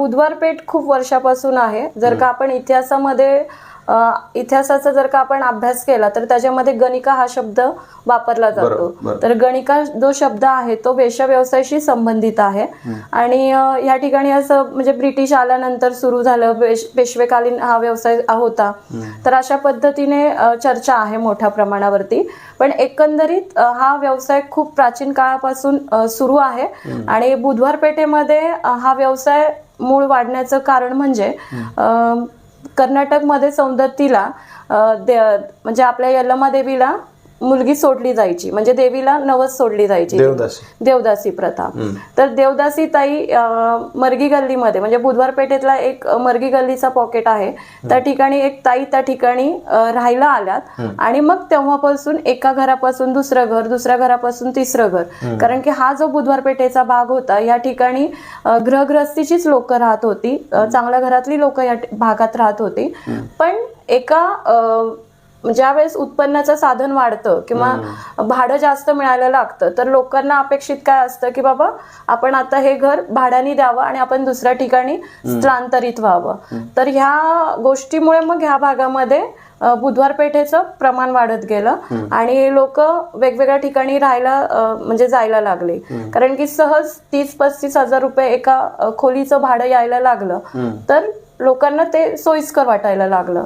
बुधवार पेठ खूप वर्षापासून आहे. जर का आपण इतिहासाचा जर का आपण अभ्यास केला तर त्याच्यामध्ये गणिका हा शब्द वापरला जातो. तर गणिका जो शब्द आहे तो वेश्या व्यवसायाशी संबंधित आहे. आणि या ठिकाणी असं म्हणजे ब्रिटिश आल्यानंतर सुरू झालं, पेशवेकालीन हा व्यवसाय होता. तर अशा पद्धतीने चर्चा आहे मोठ्या प्रमाणावरती. पण एकंदरीत हा व्यवसाय खूप प्राचीन काळापासून सुरू आहे. आणि बुधवार पेठेमध्ये हा व्यवसाय मूळ वाढण्याचं कारण म्हणजे कर्नाटकमध्ये सौंदत्तीला म्हणजे आपल्या यल्लमा देवीला मुलगी सोडली जायची, म्हणजे देवीला नवस सोडली जायची, देवदासी प्रथा. तर देवदासी ताई मर्गी गल्लीमध्ये म्हणजे बुधवार पेठेतला एक मर्गी गल्लीचा पॉकेट आहे, त्या ठिकाणी एक ताई त्या ठिकाणी राहायला आल्यात. आणि मग तेव्हापासून एका घरापासून दुसरं घर, दुसऱ्या घरापासून तिसरं घर, कारण की हा जो बुधवार पेठेचा भाग होता या ठिकाणी गृहग्रस्तीचीच लोक राहत होती, चांगल्या घरातली लोक या भागात राहत होती. पण एका ज्यावेळेस उत्पन्नाचं साधन वाढतं किंवा भाडं जास्त मिळायला लागतं तर लोकांना अपेक्षित काय असतं की बाबा आपण आता हे घर भाड्याने द्यावं आणि आपण दुसऱ्या ठिकाणी स्थलांतरित व्हावं. तर ह्या गोष्टीमुळे मग ह्या भागामध्ये बुधवार पेठेचं प्रमाण वाढत गेलं आणि लोक वेगवेगळ्या ठिकाणी राहायला म्हणजे जायला लागले. कारण की सहज 30-35 हजार रुपये एका खोलीचं भाडं यायला लागलं तर लोकांना ते सोयीस्कर वाटायला लागलं.